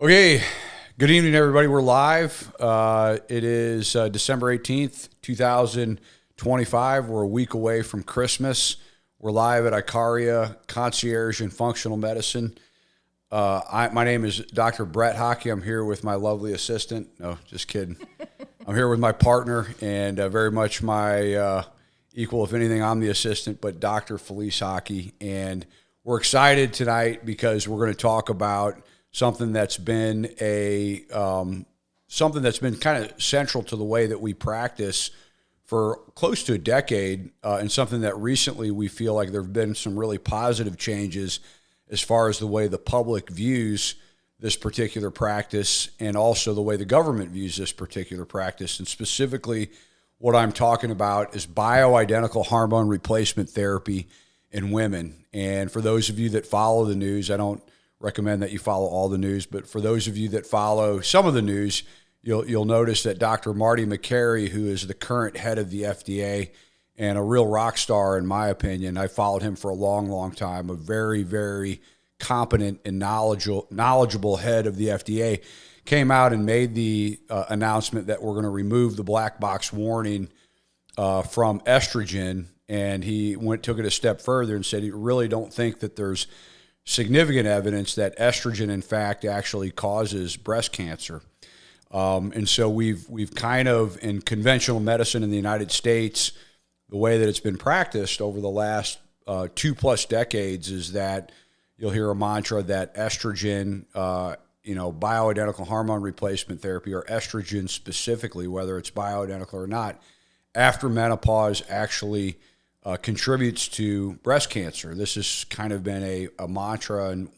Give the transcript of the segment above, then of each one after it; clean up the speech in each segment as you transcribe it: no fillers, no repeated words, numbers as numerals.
Okay, good evening, everybody. We're live. It is December 18th, 2025. We're a week away from Christmas. We're live at Icaria Concierge and Functional Medicine. My name is Dr. Brett Hockey. I'm here with my lovely assistant. No, just kidding. I'm here with my partner and very much my equal. If anything, I'm the assistant, but Dr. Felice Hockey. And we're excited tonight because we're going to talk about something that's been kind of central to the way that we practice for close to a decade, and something that recently we feel like there have been some really positive changes as far as the way the public views this particular practice and also the way the government views this particular practice. And specifically, what I'm talking about is bioidentical hormone replacement therapy in women. And for those of you that follow the news, I don't recommend that you follow all the news, but for those of you that follow some of the news, you'll notice that Dr. Marty Makary, who is the current head of the FDA and a real rock star in my opinion, I followed him for a long, long time, a very, very competent and knowledgeable head of the FDA, came out and made the announcement that we're going to remove the black box warning from estrogen, and he took it a step further and said he really don't think that there's significant evidence that estrogen, in fact, actually causes breast cancer. And so we've kind of, in conventional medicine in the United States, the way that it's been practiced over the last 2+ decades is that you'll hear a mantra that estrogen, bioidentical hormone replacement therapy, or estrogen specifically, whether it's bioidentical or not, after menopause actually contributes to breast cancer. This has kind of been a mantra and,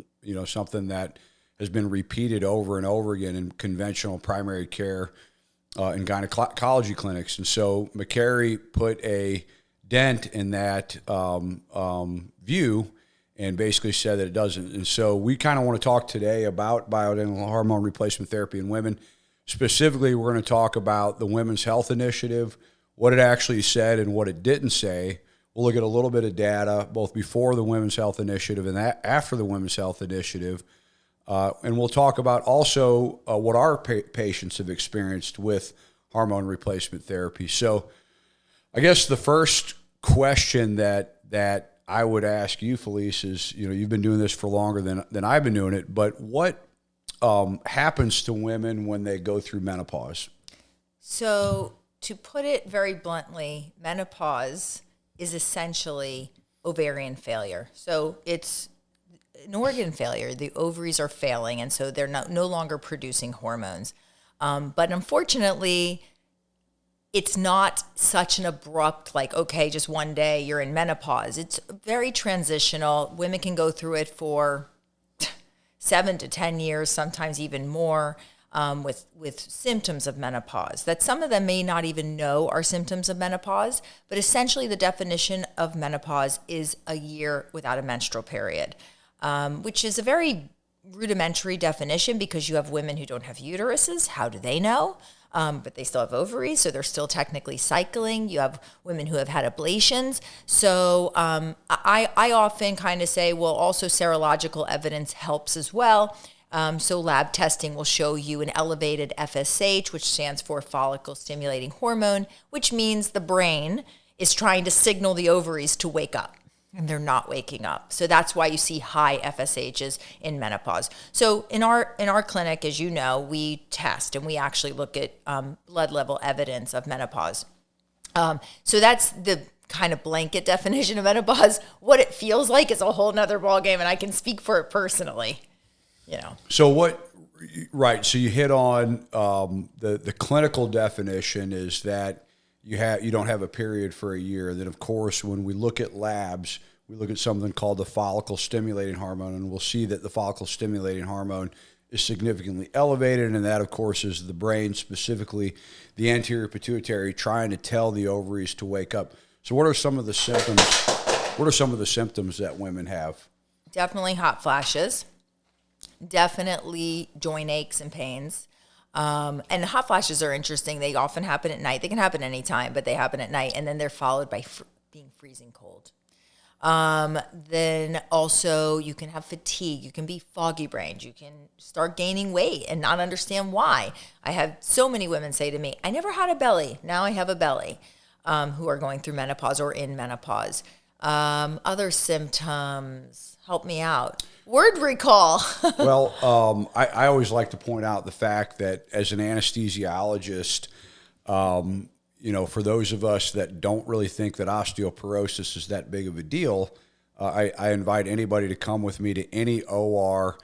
something that has been repeated over and over again in conventional primary care and gynecology clinics. And so Makary put a dent in that view and basically said that it doesn't. And so we kind of want to talk today about bioidentical hormone replacement therapy in women. Specifically, we're going to talk about the Women's Health Initiative, what it actually said and what it didn't say. We'll look at a little bit of data, both before the Women's Health Initiative and after the Women's Health Initiative. And we'll talk about also what our patients have experienced with hormone replacement therapy. So I guess the first question that I would ask you, Felice, is, you've been doing this for longer than I've been doing it, but what happens to women when they go through menopause? So to put it very bluntly, menopause is essentially ovarian failure. So it's an organ failure. The ovaries are failing, and so they're no longer producing hormones. But unfortunately, it's not such an abrupt, just one day you're in menopause. It's very transitional. Women can go through it for 7 to 10 years, sometimes even more, with symptoms of menopause that some of them may not even know are symptoms of menopause. But essentially, the definition of menopause is a year without a menstrual period, which is a very rudimentary definition because you have women who don't have uteruses. How do they know? But they still have ovaries, so they're still technically cycling. You have women who have had ablations. So I often kind of say, well, also serological evidence helps as well. So lab testing will show you an elevated FSH, which stands for follicle stimulating hormone, which means the brain is trying to signal the ovaries to wake up, and they're not waking up. So that's why you see high FSHs in menopause. So in our clinic, as you know, we test and we actually look at blood level evidence of menopause. So that's the kind of blanket definition of menopause. What it feels like is a whole nother ballgame, and I can speak for it personally. So so you hit on the clinical definition is that you don't have a period for a year. Then, of course, when we look at labs, we look at something called the follicle stimulating hormone, and we'll see that the follicle stimulating hormone is significantly elevated, and that, of course, is the brain, specifically the anterior pituitary, trying to tell the ovaries to wake up. So what are some of the symptoms? What are some of the symptoms that women have? Definitely hot flashes. Definitely joint aches and pains. And hot flashes are interesting. They often happen at night. They can happen anytime, but they happen at night. And then they're followed by being freezing cold. Then also you can have fatigue. You can be foggy brained. You can start gaining weight and not understand why. I have so many women say to me, I never had a belly. Now I have a belly, who are going through menopause or in menopause. Other symptoms, help me out. Word recall. Well, I always like to point out the fact that as an anesthesiologist, for those of us that don't really think that osteoporosis is that big of a deal, I invite anybody to come with me to any OR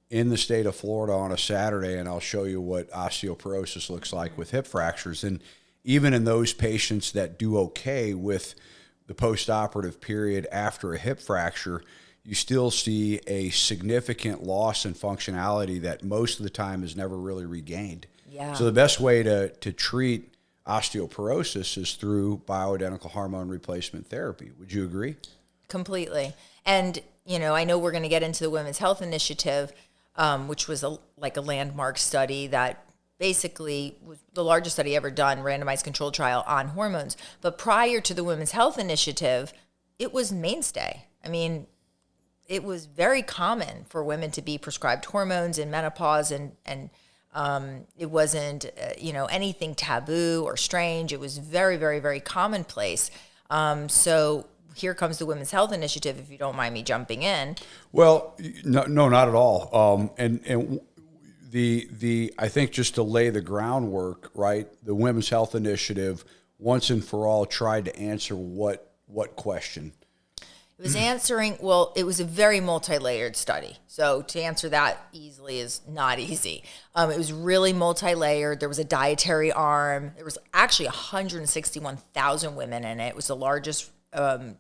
in the state of Florida on a Saturday, and I'll show you what osteoporosis looks like with hip fractures. And even in those patients that do okay with the postoperative period after a hip fracture, you still see a significant loss in functionality that most of the time is never really regained. Yeah. So the best way to treat osteoporosis is through bioidentical hormone replacement therapy. Would you agree? Completely. And, I know we're going to get into the Women's Health Initiative, which was a landmark study that basically was the largest study ever done, randomized controlled trial on hormones. But prior to the Women's Health Initiative, it was mainstay. I mean, it was very common for women to be prescribed hormones in menopause, and it wasn't, anything taboo or strange. It was very, very, very commonplace. So here comes the Women's Health Initiative, if you don't mind me jumping in. Well, no, not at all. And I think just to lay the groundwork, right, the Women's Health Initiative once and for all tried to answer what question? It was answering, well, it was a very multi-layered study. So to answer that easily is not easy. It was really multi-layered. There was a dietary arm. There was actually 161,000 women in it. It was the largest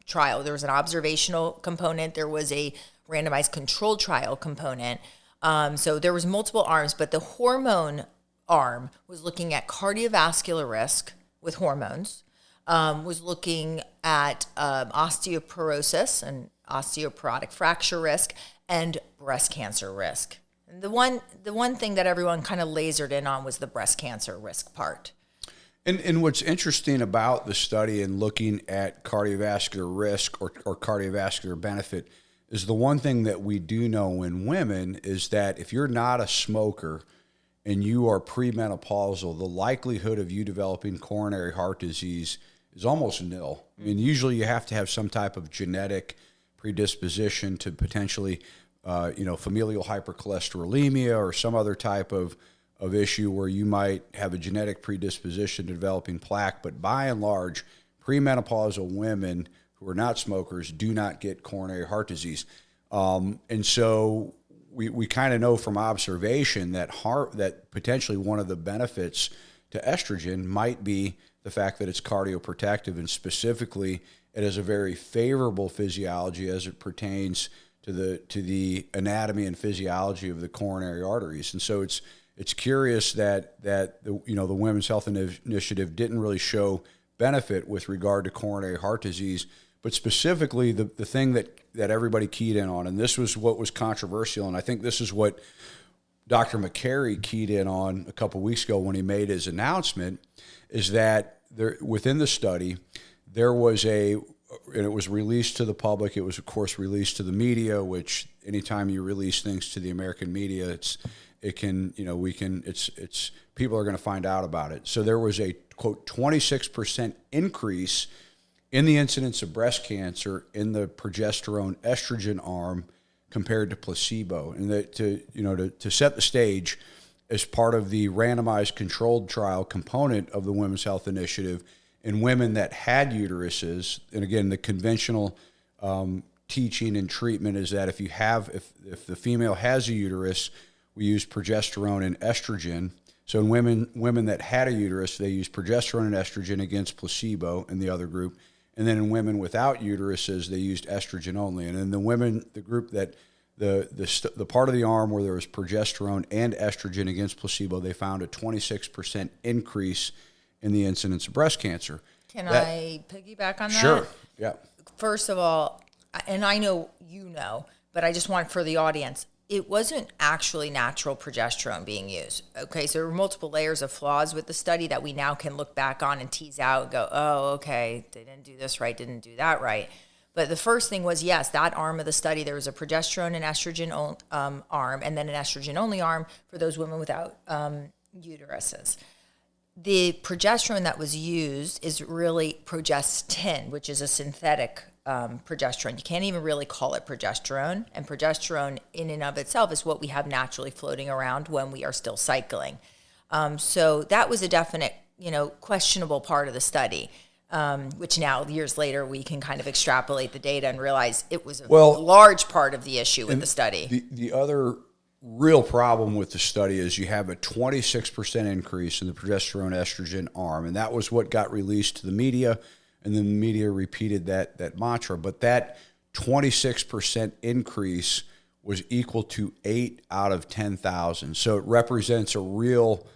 trial. There was an observational component. There was a randomized controlled trial component. So there was multiple arms, but the hormone arm was looking at cardiovascular risk with hormones. Was looking at osteoporosis and osteoporotic fracture risk and breast cancer risk. And the one thing that everyone kind of lasered in on was the breast cancer risk part. And what's interesting about the study and looking at cardiovascular risk or cardiovascular benefit is the one thing that we do know in women is that if you're not a smoker and you are premenopausal, the likelihood of you developing coronary heart disease is almost nil. I mean, usually you have to have some type of genetic predisposition to potentially, familial hypercholesterolemia or some other type of issue where you might have a genetic predisposition to developing plaque. But by and large, premenopausal women who are not smokers do not get coronary heart disease. And so we kind of know from observation that potentially one of the benefits to estrogen might be the fact that it's cardioprotective, and specifically it has a very favorable physiology as it pertains to the anatomy and physiology of the coronary arteries. And so it's curious that the Women's Health Initiative didn't really show benefit with regard to coronary heart disease, but specifically the thing that everybody keyed in on, and this was what was controversial, and I think this is what Dr. Makary keyed in on a couple weeks ago when he made his announcement, is that within the study, there was and it was released to the public. It was, of course, released to the media, which anytime you release things to the American media, people are going to find out about it. So there was a, quote, 26% increase in the incidence of breast cancer in the progesterone estrogen arm compared to placebo. And to set the stage, as part of the randomized controlled trial component of the Women's Health Initiative, in women that had uteruses, and again, the conventional teaching and treatment is that if the female has a uterus, we use progesterone and estrogen. So in women that had a uterus, they use progesterone and estrogen against placebo in the other group. And then in women without uteruses, they used estrogen only. And in the group that the part of the arm where there was progesterone and estrogen against placebo, they found a 26% increase in the incidence of breast cancer. Can I piggyback on that? Sure, yeah. First of all, and I know but I just want for the audience, it wasn't actually natural progesterone being used. Okay, so there were multiple layers of flaws with the study that we now can look back on and tease out and go, oh, okay, they didn't do this right, didn't do that right. But the first thing was, yes, that arm of the study, there was a progesterone and estrogen arm, and then an estrogen-only arm for those women without uteruses. The progesterone that was used is really progestin, which is a synthetic progesterone. You can't even really call it progesterone. And progesterone in and of itself is what we have naturally floating around when we are still cycling. So that was a definite, questionable part of the study, which now, years later, we can kind of extrapolate the data and realize it was a large part of the issue with the study. The other real problem with the study is you have a 26% increase in the progesterone estrogen arm, and that was what got released to the media, and then the media repeated that mantra. But that 26% increase was equal to 8 out of 10,000. So it represents a real,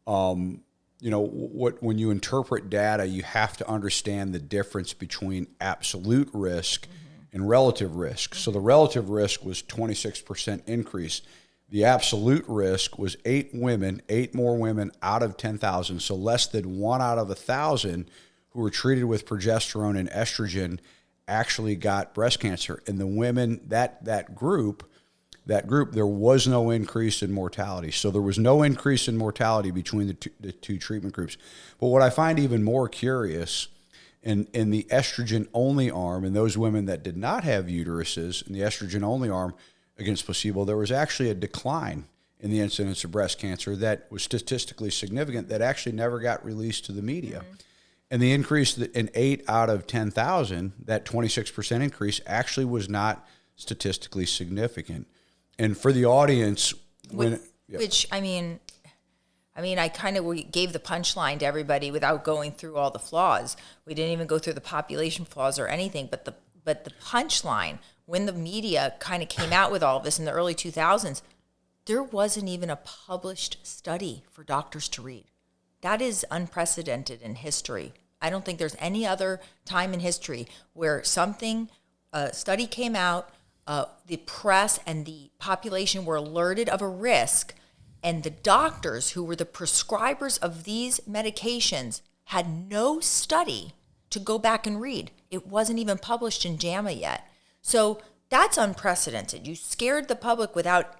when you interpret data, you have to understand the difference between absolute risk and relative risk. So the relative risk was 26% increase. The absolute risk was 8 more women out of 10,000, so less than 1 out of 1,000 who were treated with progesterone and estrogen actually got breast cancer. And the women, that group, there was no increase in mortality. So there was no increase in mortality between the two treatment groups. But what I find even more curious, in the estrogen-only arm, and those women that did not have uteruses, in the estrogen-only arm, against placebo, there was actually a decline in the incidence of breast cancer that was statistically significant that actually never got released to the media. Mm-hmm. And the increase in 8 out of 10,000, that 26% increase, actually was not statistically significant. And for the audience, I kind of gave the punchline to everybody without going through all the flaws. We didn't even go through the population flaws or anything, but the punchline, when the media kind of came out with all of this in the early 2000s, there wasn't even a published study for doctors to read. That is unprecedented in history. I don't think there's any other time in history where a study came out, the press and the population were alerted of a risk, and the doctors who were the prescribers of these medications had no study to go back and read. It wasn't even published in JAMA yet. So that's unprecedented. You scared the public without,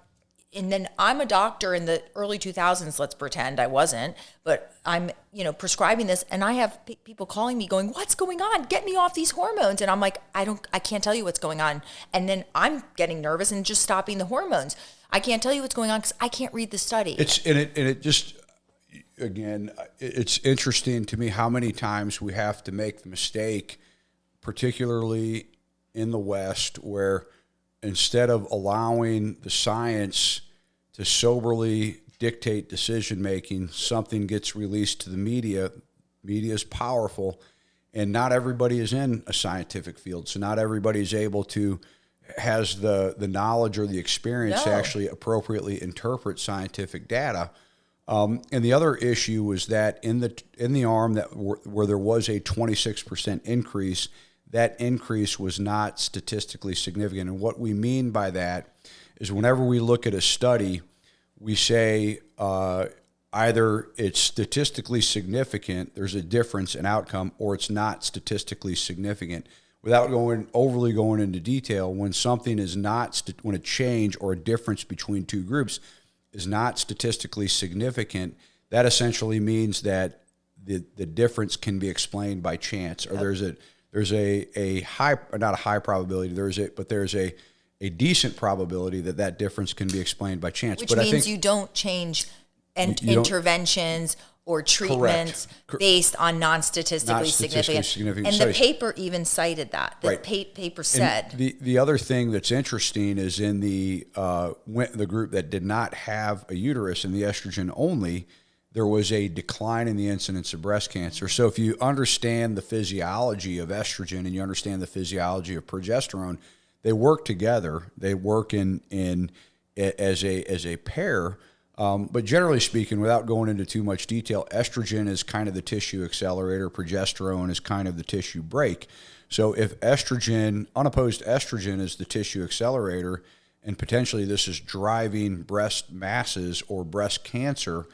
and then I'm a doctor in the early 2000s, let's pretend I wasn't, but I'm, prescribing this, and I have people calling me going, what's going on? Get me off these hormones. And I'm like, I can't tell you what's going on. And then I'm getting nervous and just stopping the hormones. I can't tell you what's going on because I can't read the study. It's interesting to me how many times we have to make the mistake, particularly in the West, where instead of allowing the science to soberly dictate decision-making, something gets released to the media. Media is powerful, and not everybody is in a scientific field, so not everybody is able to, has the knowledge or the experience to actually appropriately interpret scientific data. And the other issue was that in the arm where there was a 26% increase, that increase was not statistically significant. And what we mean by that is whenever we look at a study, we say either it's statistically significant, there's a difference in outcome, or it's not statistically significant. Without overly going into detail, when something is not, when a change or a difference between two groups is not statistically significant, that essentially means that the difference can be explained by chance, or there's a high, not a high probability, there's a decent probability that difference can be explained by chance. Which means you don't change interventions or treatments based on non-statistically significant. And the paper even cited that. The paper said. And the other thing that's interesting is in the group that did not have a uterus, in the estrogen only, there was a decline in the incidence of breast cancer. So if you understand the physiology of estrogen and you understand the physiology of progesterone, they work together. They work as a pair. But generally speaking, without going into too much detail, estrogen is kind of the tissue accelerator. Progesterone is kind of the tissue brake. So if unopposed estrogen is the tissue accelerator, and potentially this is driving breast masses or breast cancer,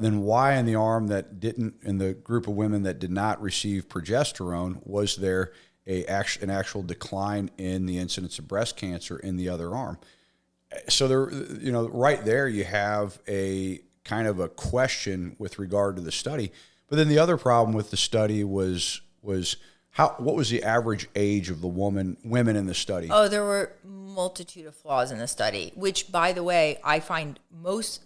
then why in the group of women that did not receive progesterone, was there an actual decline in the incidence of breast cancer in the other arm. So there, right there you have a kind of a question with regard to the study. But then the other problem with the study was what was the average age of the women in the study? Oh, there were multitude of flaws in the study, which, by the way, I find most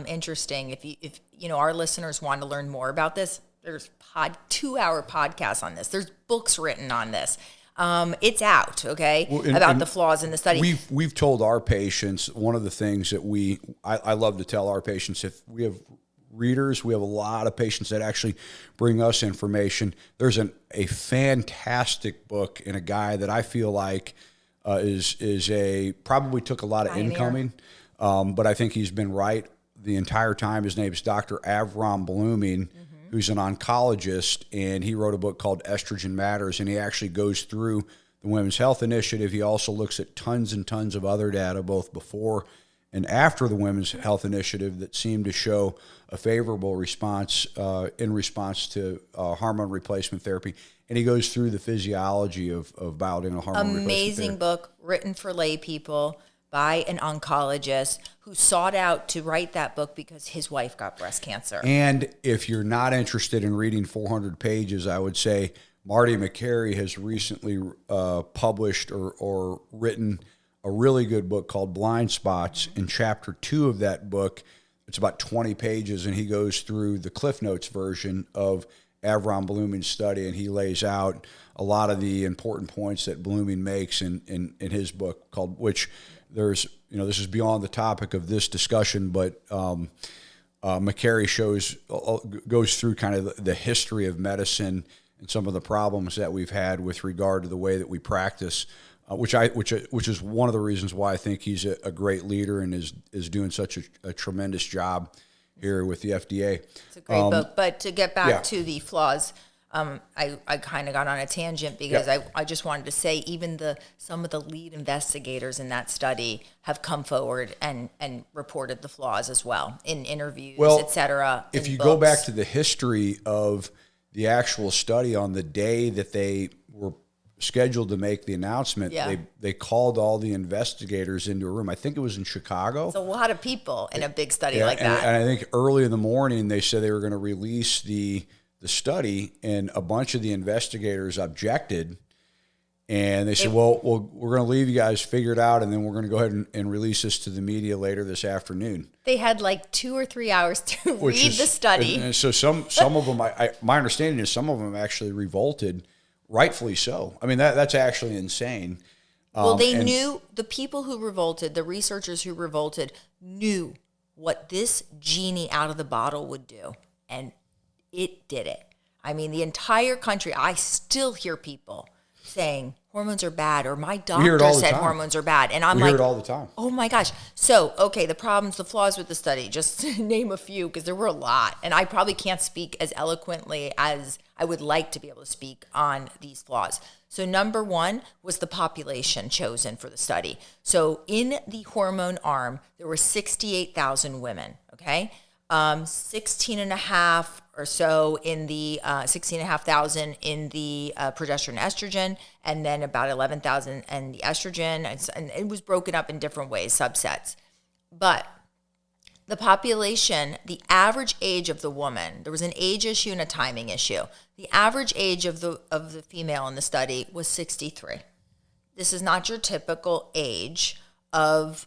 interesting. If our listeners want to learn more about this, there's 2-hour podcasts on this. There's books written on this. It's out, okay, about the flaws in the study. We've told our patients, one of the things that I love to tell our patients, if we have readers, we have a lot of patients that actually bring us information. There's a fantastic book and a guy that I feel like probably took a lot of incoming, but I think he's been right the entire time. His name is Dr. Avram Blooming, who's an oncologist, and he wrote a book called Estrogen Matters, and he actually goes through the Women's Health Initiative. He also looks at tons and tons of other data, both before and after the Women's Health Initiative, that seemed to show a favorable response in response to hormone replacement therapy. And he goes through the physiology of bioidentical hormone replacement therapy. Amazing book, written for lay people by an oncologist who sought out to write that book because his wife got breast cancer. And if you're not interested in reading 400 pages, I would say Marty Makary has recently published or written a really good book called Blind Spots. In chapter 2 of that book, it's about 20 pages, and he goes through the Cliff Notes version of Avram Blooming's study, and he lays out a lot of the important points that Blooming makes in his book, called, which there's, this is beyond the topic of this discussion, but Makary goes through kind of the history of medicine and some of the problems that we've had with regard to the way that we practice, which is one of the reasons why I think he's a great leader and is doing such a tremendous job here with the FDA. It's a great book. But to get back to the flaws, I kind of got on a tangent because I just wanted to say even some of the lead investigators in that study have come forward and reported the flaws as well in interviews, et cetera. If you go back to the history of the actual study, on the day that they were scheduled to make the announcement, they called all the investigators into a room. I think it was in Chicago. It's a lot of people in a big study like that. And I think early in the morning they said they were going to release the study, and a bunch of the investigators objected. And they said, well, we're going to leave you guys figure it out, and then we're going to go ahead and release this to the media later this afternoon. They had like 2 or 3 hours to read the study. And so some of them, my understanding is some of them actually revolted, rightfully so. I mean, that's actually insane. Well, they knew, the people who revolted, the researchers who revolted, knew what this genie out of the bottle would do, and it did it. I mean, the entire country, I still hear people saying hormones are bad, or my doctor said hormones are bad. And I'm like, we hear it all the time. Oh my gosh. So, okay, the problems, the flaws with the study, just to name a few, because there were a lot. And I probably can't speak as eloquently as I would like to be able to speak on these flaws. So number one was the population chosen for the study. So in the hormone arm, there were 68,000 women, okay? 16 and a half or so in the 16,500 in the progesterone estrogen, and then about 11,000 in the estrogen, and it was broken up in different ways, subsets. But the population, the average age of the woman, there was an age issue and a timing issue. The average age of the female in the study was 63. This is not your typical age of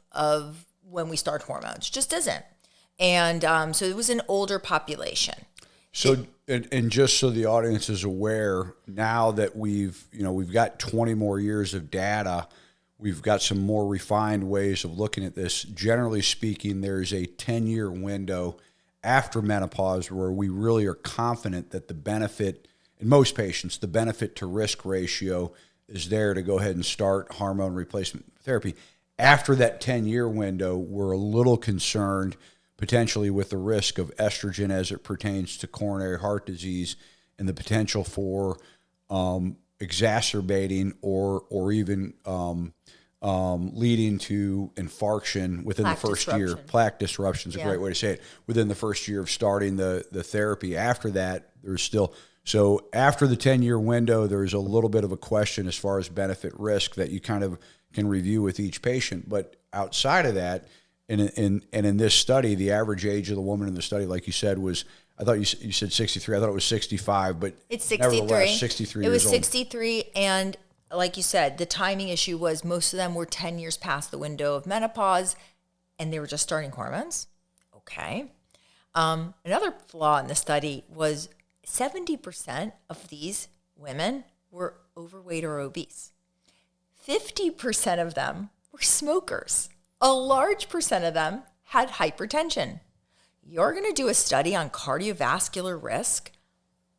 when we start hormones. Just isn't. And so it was an older population. So, and just so the audience is aware, now that we've got 20 more years of data, we've got some more refined ways of looking at this. Generally speaking, there's a 10-year window after menopause where we really are confident that the benefit, in most patients, the benefit to risk ratio is there to go ahead and start hormone replacement therapy. After that 10-year window, we're a little concerned potentially with the risk of estrogen as it pertains to coronary heart disease and the potential for exacerbating or even leading to infarction within the first year. Plaque disruption is a great way to say it. Within the first year of starting the therapy. After that, there's still So after the 10-year window, there's a little bit of a question as far as benefit risk that you kind of can review with each patient. But outside of that, in this study, the average age of the woman in the study, like you said, was, I thought you said 63. I thought it was 65, but it's 63. Nevertheless, 63 It was years old. 63, and like you said, the timing issue was most of them were 10 years past the window of menopause, and they were just starting hormones. Okay. Another flaw in the study was 70% of these women were overweight or obese. 50% of them were smokers. A large percent of them had hypertension. You're going to do a study on cardiovascular risk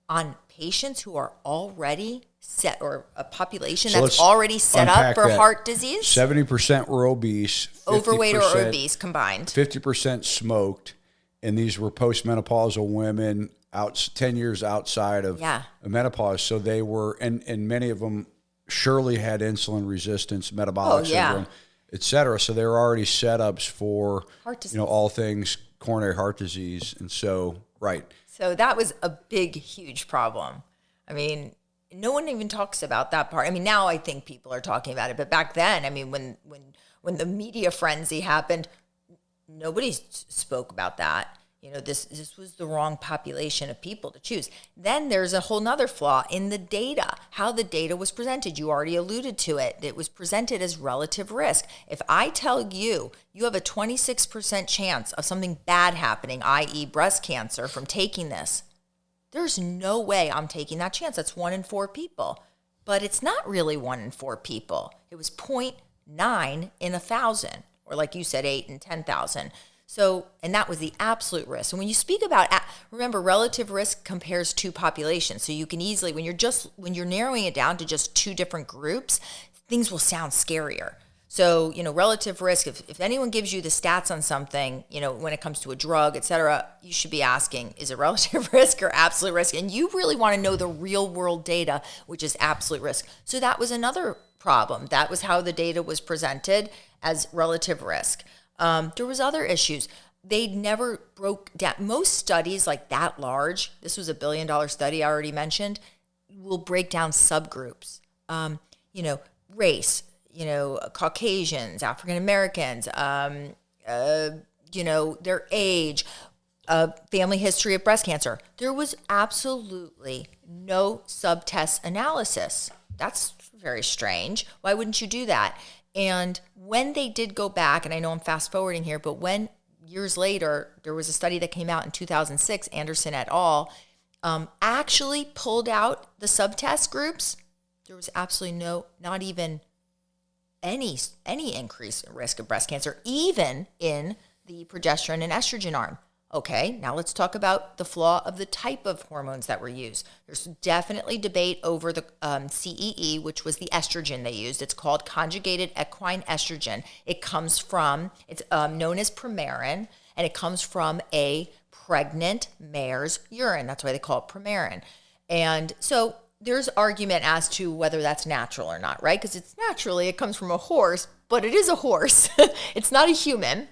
on patients who are already set, or a population that's already set up for heart disease? 70% were obese. Overweight or obese combined. 50% smoked. And these were postmenopausal women 10 years outside of menopause. So they were, and many of them surely had insulin resistance, metabolic syndrome, et cetera. So they were already setups for heart disease. All things coronary heart disease. And so, right. So that was a big, huge problem. I mean, no one even talks about that part. I mean, now I think people are talking about it, but back then, I mean, when the media frenzy happened, nobody spoke about that. This was the wrong population of people to choose. Then there's a whole nother flaw in the data, how the data was presented. You already alluded to it. It was presented as relative risk. If I tell you have a 26% chance of something bad happening, i.e. breast cancer, from taking this, there's no way I'm taking that chance. That's 1 in 4 people. But it's not really 1 in 4 people. It was 0.9 in 1,000, or like you said, 8 in 10,000. So, and that was the absolute risk. And when you speak about, remember, relative risk compares 2 populations. So you can easily, when you're narrowing it down to just 2 different groups, things will sound scarier. So, relative risk, if anyone gives you the stats on something, when it comes to a drug, et cetera, you should be asking, is it relative risk or absolute risk? And you really want to know the real world data, which is absolute risk. So that was another problem. That was how the data was presented, as relative risk. There was other issues. They never broke down. Most studies like that large, this was $1 billion study I already mentioned, will break down subgroups. Race, Caucasians, African Americans, their age, family history of breast cancer. There was absolutely no subtest analysis. That's very strange. Why wouldn't you do that? And when they did go back, and I know I'm fast forwarding here, but when years later, there was a study that came out in 2006, Anderson et al., actually pulled out the subtest groups, there was absolutely not even any increase in risk of breast cancer, even in the progesterone and estrogen arm. Okay, now let's talk about the flaw of the type of hormones that were used. There's definitely debate over the CEE, which was the estrogen they used. It's called conjugated equine estrogen. It's known as Premarin, and it comes from a pregnant mare's urine. That's why they call it Premarin. And so there's argument as to whether that's natural or not, right? Because it comes from a horse, but it is a horse. It's not a human.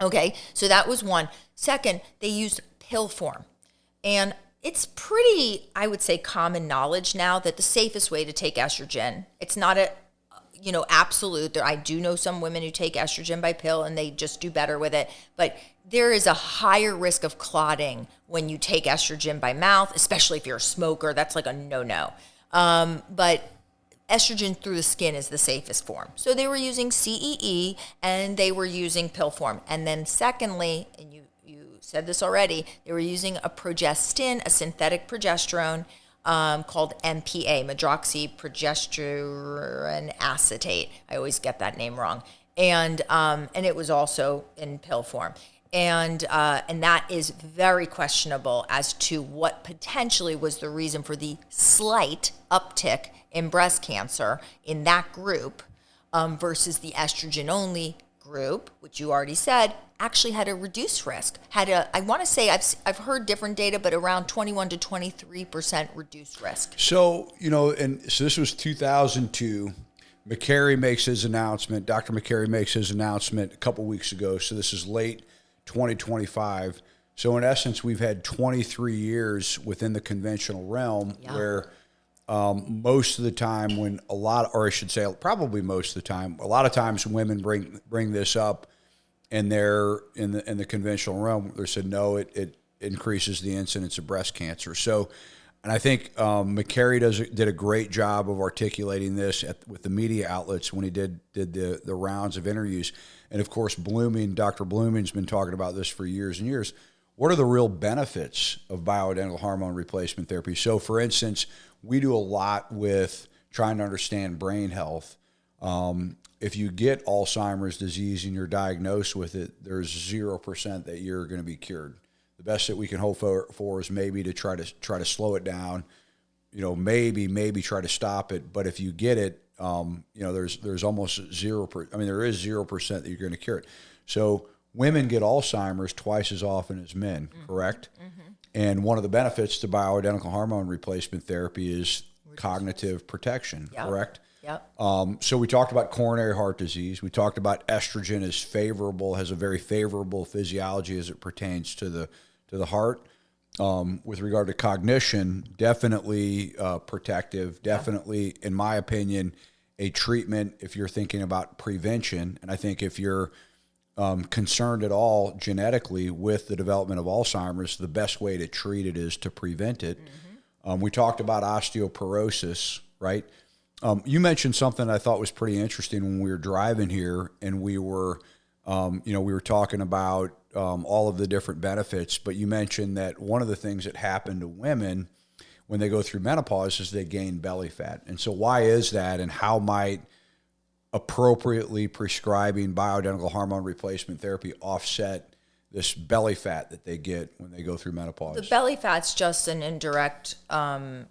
Okay, so that was one. Second, they used pill form. And it's pretty, I would say, common knowledge now that the safest way to take estrogen, it's not absolute. I do know some women who take estrogen by pill and they just do better with it. But there is a higher risk of clotting when you take estrogen by mouth, especially if you're a smoker. That's like a no-no. But estrogen through the skin is the safest form. So they were using CEE and they were using pill form. And then secondly, and you said this already, they were using a progestin, a synthetic progesterone called MPA, medroxyprogesterone acetate. I always get that name wrong. And it was also in pill form. And that is very questionable as to what potentially was the reason for the slight uptick in breast cancer in that group versus the estrogen-only group, which you already said, actually had a reduced risk. I want to say, I've heard different data, but around 21 to 23% reduced risk. So, so this was 2002. Makary makes his announcement. Dr. Makary makes his announcement a couple weeks ago. So this is late 2025. So in essence, we've had 23 years within the conventional realm where most of the time when or I should say probably most of the time, a lot of times women bring this up and they're in the conventional realm. They said, no, it increases the incidence of breast cancer. So, and I think Makary did a great job of articulating this with the media outlets when he did the rounds of interviews. And of course, Dr. Blooming's been talking about this for years and years. What are the real benefits of bioidentical hormone replacement therapy? So, for instance, we do a lot with trying to understand brain health. If you get Alzheimer's disease and you're diagnosed with it, there's 0% that you're going to be cured. The best that we can hope for is maybe to try to slow it down. Maybe try to stop it. But if you get it, there's almost 0%. I mean, there is 0% that you're going to cure it. So women get Alzheimer's twice as often as men, correct? Mm-hmm. And one of the benefits to bioidentical hormone replacement therapy is cognitive protection, correct? Yep. So we talked about coronary heart disease. We talked about estrogen has a very favorable physiology as it pertains to the heart. With regard to cognition, definitely protective, definitely, in my opinion, a treatment if you're thinking about prevention. And I think if you're concerned at all genetically with the development of Alzheimer's, the best way to treat it is to prevent it. Mm-hmm. We talked about osteoporosis, right? You mentioned something I thought was pretty interesting when we were driving here, and we were talking about all of the different benefits. But you mentioned that one of the things that happen to women when they go through menopause is they gain belly fat. And so, why is that, and how might appropriately prescribing bioidentical hormone replacement therapy offset this belly fat that they get when they go through menopause? The belly fat's just an indirect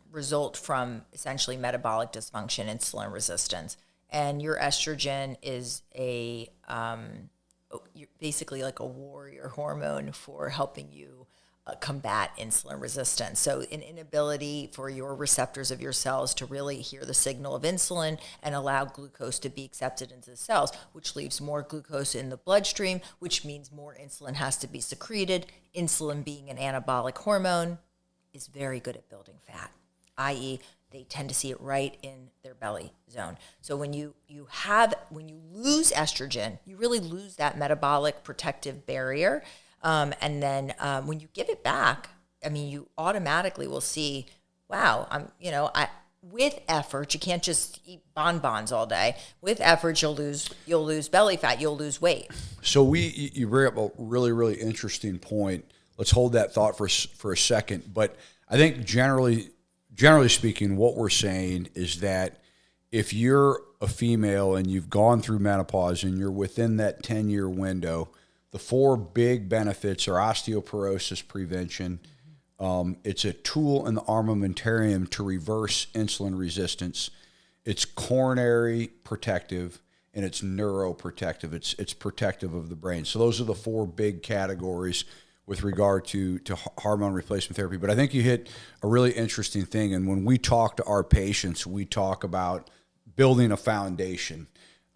result from essentially metabolic dysfunction, insulin resistance. And your estrogen is basically like a warrior hormone for helping you combat insulin resistance. So an inability for your receptors of your cells to really hear the signal of insulin and allow glucose to be accepted into the cells, which leaves more glucose in the bloodstream, which means more insulin has to be secreted. Insulin, being an anabolic hormone, is very good at building fat, i.e., they tend to see it right in their belly zone. So when you lose estrogen, you really lose that metabolic protective barrier. And then when you give it back, I mean, you automatically will see, wow, with effort, you can't just eat bonbons all day. With effort, you'll lose belly fat, you'll lose weight. So you bring up a really, really interesting point. Let's hold that thought for a second. But I think generally speaking, what we're saying is that if you're a female and you've gone through menopause and you're within that 10-year window, the four big benefits are osteoporosis prevention. It's a tool in the armamentarium to reverse insulin resistance. It's coronary protective, and it's neuroprotective. It's protective of the brain. So those are the four big categories with regard to hormone replacement therapy. But I think you hit a really interesting thing. And when we talk to our patients, we talk about building a foundation.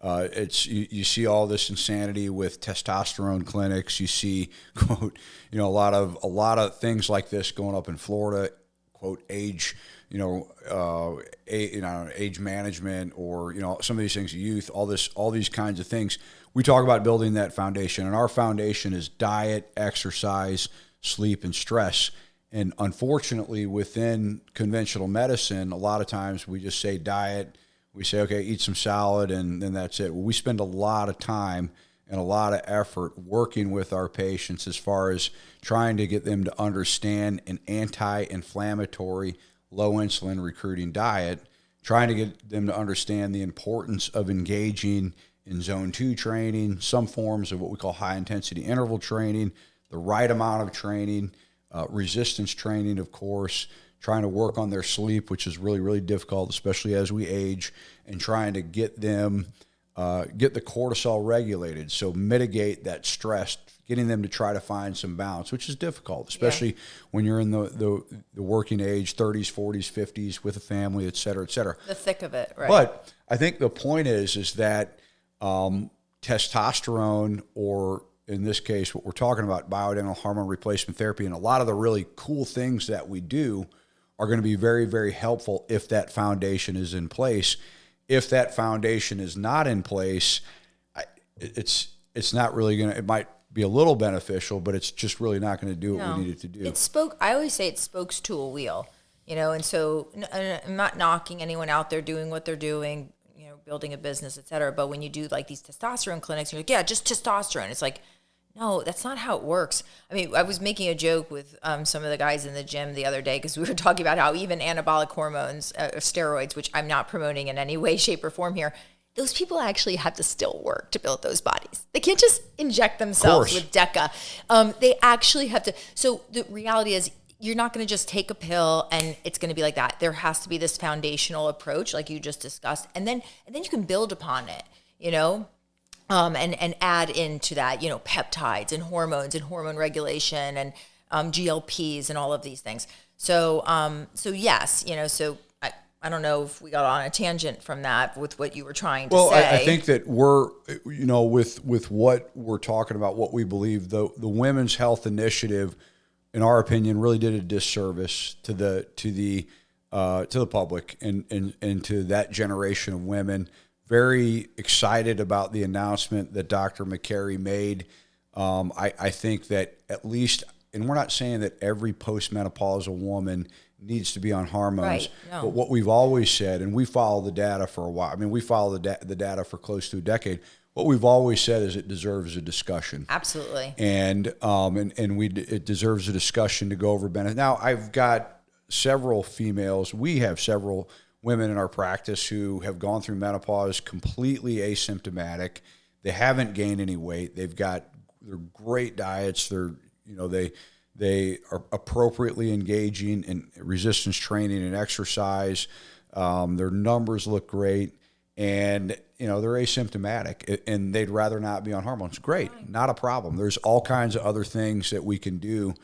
You see all this insanity with testosterone clinics. You see, quote, a lot of things like this going up in Florida, quote, age management, or some of these things, youth, all these kinds of things. We talk about building that foundation, and our foundation is diet, exercise, sleep, and stress. And unfortunately, within conventional medicine, a lot of times we just say diet. We say, okay, eat some salad, and then that's it. Well, we spend a lot of time and a lot of effort working with our patients as far as trying to get them to understand an anti-inflammatory, low insulin recruiting diet, trying to get them to understand the importance of engaging in zone 2 training, some forms of what we call high-intensity interval training, the right amount of training, resistance training, of course, trying to work on their sleep, which is really, really difficult, especially as we age, and trying to get them, get the cortisol regulated, so mitigate that stress, getting them to try to find some balance, which is difficult, especially when you're in the working age, 30s, 40s, 50s, with a family, et cetera, et cetera. The thick of it, right? But I think the point is that testosterone, or in this case, what we're talking about, bioidentical hormone replacement therapy, and a lot of the really cool things that we do are going to be very, very helpful if that foundation is in place. If that foundation is not in place, it's not really going to, it might be a little beneficial, but it's just really not going to do what we need it to do. I always say it spokes to a wheel, and so I'm not knocking anyone out there doing what they're doing, building a business, et cetera. But when you do like these testosterone clinics, you're like, yeah, just testosterone. It's like, no, that's not how it works. I mean, I was making a joke with some of the guys in the gym the other day because we were talking about how even anabolic hormones, steroids, which I'm not promoting in any way, shape, or form here, those people actually have to still work to build those bodies. They can't just inject themselves with DECA. They actually have to. So the reality is you're not going to just take a pill and it's going to be like that. There has to be this foundational approach like you just discussed. And then you can build upon it, and add into that, peptides and hormones and hormone regulation and GLPs and all of these things. So yes, so I don't know if we got on a tangent from that with what you were trying to say. Well, I think that we're, with what we're talking about, what we believe, the Women's Health Initiative, in our opinion, really did a disservice to the public and to that generation of women. Very excited about the announcement that Dr. Makary made. I think that at least, and we're not saying that every postmenopausal woman needs to be on hormones, right, no. But what we've always said, and we follow the data for a while. I mean, we follow the data for close to a decade. What we've always said is it deserves a discussion. Absolutely. And it deserves a discussion to go over benefit. Now, I've got several females. We have several women in our practice who have gone through menopause completely asymptomatic. They haven't gained any weight. They're great diets. They are appropriately engaging in resistance training and exercise. Their numbers look great, and they're asymptomatic, and they'd rather not be on hormones. Great, not a problem. There's all kinds of other things that we can do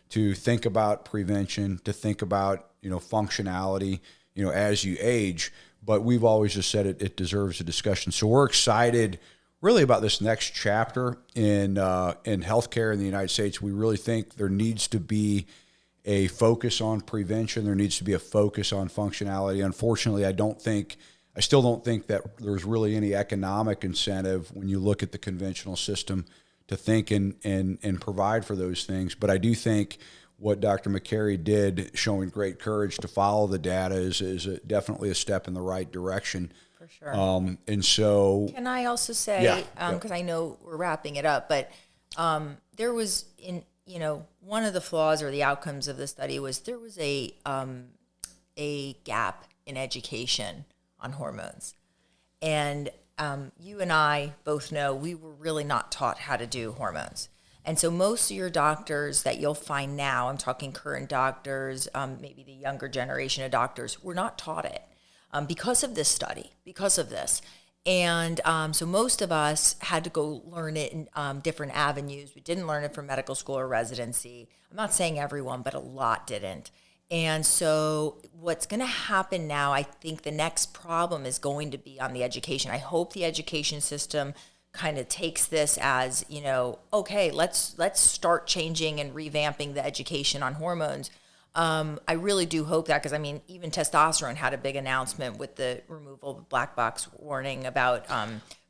to think about prevention, to think about functionality, as you age. But we've always just said it deserves a discussion. So we're excited really about this next chapter in healthcare in the United States. We really think there needs to be a focus on prevention. There needs to be a focus on functionality. Unfortunately, I still don't think that there's really any economic incentive when you look at the conventional system to think and provide for those things. But I do think what Dr. Makary did, showing great courage to follow the data, is definitely a step in the right direction. For sure. And so, can I also say, because I know we're wrapping it up, but there was one of the flaws or the outcomes of the study was there was a gap in education on hormones, and you and I both know we were really not taught how to do hormones. And so most of your doctors that you'll find now, I'm talking current doctors, maybe the younger generation of doctors, were not taught it. Because of this study, because of this. And so most of us had to go learn it in different avenues. We didn't learn it from medical school or residency. I'm not saying everyone, but a lot didn't. And so what's going to happen now, I think the next problem is going to be on the education. I hope the education system kind of takes this as, okay, let's start changing and revamping the education on hormones. I really do hope that, because even testosterone had a big announcement with the removal of black box warning about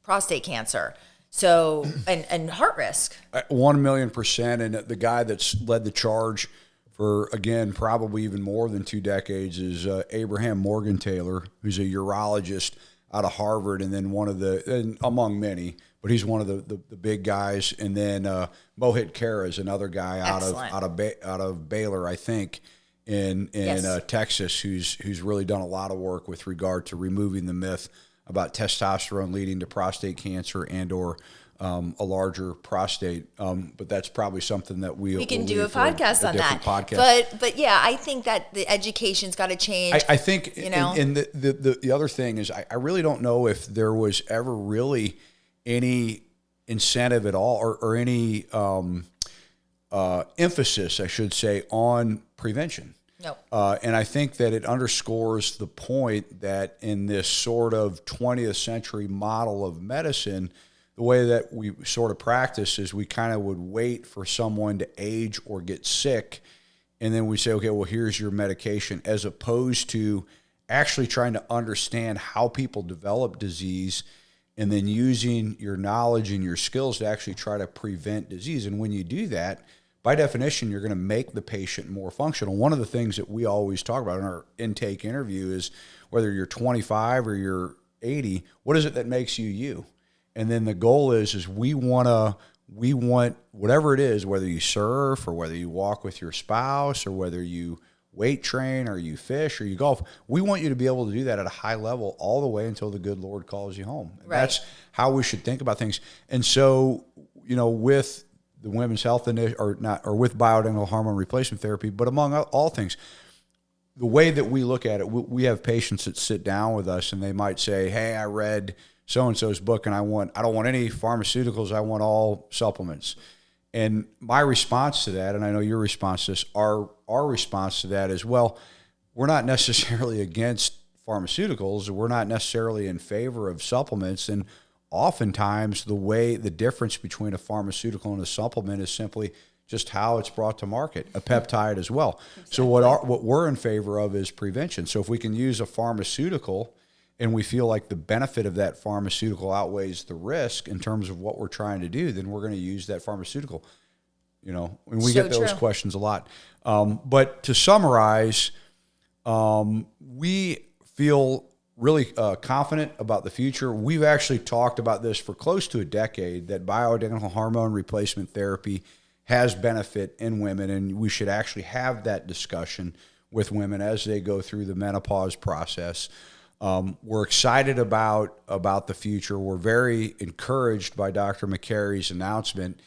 prostate cancer. So, and heart risk. 1,000,000%. And the guy that's led the charge for, again, probably even more than 2 decades is Abraham Morgentaler, who's a urologist out of Harvard, and then among many, but he's one of the big guys. And then Mohit Khera is another guy out of Baylor, I think, in Texas, who's really done a lot of work with regard to removing the myth about testosterone leading to prostate cancer and/or a larger prostate. But that's probably something that we can do a podcast on that. But yeah, I think that the education's got to change. I think, and the other thing is, I really don't know if there was ever really any incentive at all or any emphasis, I should say, on prevention. No. And I think that it underscores the point that in this sort of 20th century model of medicine, the way that we sort of practice is we kind of would wait for someone to age or get sick, and then we say, okay, well, here's your medication, as opposed to actually trying to understand how people develop disease and then using your knowledge and your skills to actually try to prevent disease. And when you do that, by definition, you're going to make the patient more functional. One of the things that we always talk about in our intake interview is whether you're 25 or you're 80, what is it that makes you you? And then the goal is we want whatever it is, whether you surf or whether you walk with your spouse or whether you weight train or you fish or you golf, we want you to be able to do that at a high level all the way until the good Lord calls you home. Right. That's how we should think about things. And so, with the women's health or with bioidentical hormone replacement therapy, but among all things, the way that we look at it, we have patients that sit down with us and they might say, hey, I read so-and-so's book and I don't want any pharmaceuticals. I want all supplements. And my response to that, and I know your response to this, our response to that is, well, we're not necessarily against pharmaceuticals. We're not necessarily in favor of supplements. And oftentimes the difference between a pharmaceutical and a supplement is simply just how it's brought to market, a peptide as well. Exactly. So what we're in favor of is prevention. So if we can use a pharmaceutical and we feel like the benefit of that pharmaceutical outweighs the risk in terms of what we're trying to do, then we're going to use that pharmaceutical. And we get those questions a lot. But to summarize, we feel really confident about the future. We've actually talked about this for close to a decade, that bioidentical hormone replacement therapy has benefit in women, and we should actually have that discussion with women as they go through the menopause process. We're excited about the future. We're very encouraged by Dr. Makary's announcement.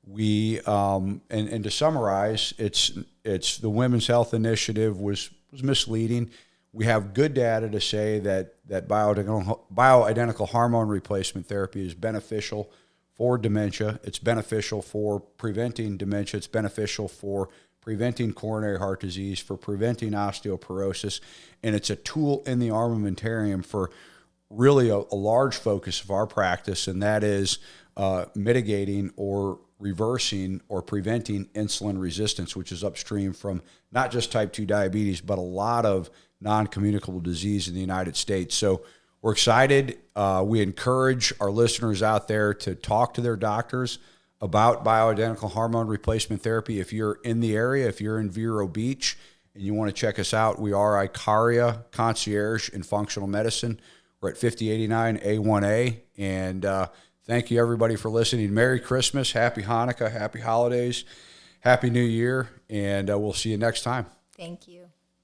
We and to summarize, it's the Women's Health Initiative was misleading. We have good data to say that bioidentical hormone replacement therapy is beneficial for dementia. It's beneficial for preventing dementia. It's beneficial for preventing coronary heart disease, for preventing osteoporosis, and it's a tool in the armamentarium for really a large focus of our practice, and that is mitigating or reversing or preventing insulin resistance, which is upstream from not just type 2 diabetes, but a lot of non-communicable disease in the United States. So we're excited. We encourage our listeners out there to talk to their doctors about bioidentical hormone replacement therapy. If you're in the area, if you're in Vero Beach and you want to check us out, we are Icaria Concierge in Functional Medicine. We're at 5089 A1A. And thank you, everybody, for listening. Merry Christmas, Happy Hanukkah, Happy Holidays, Happy New Year, and we'll see you next time. Thank you.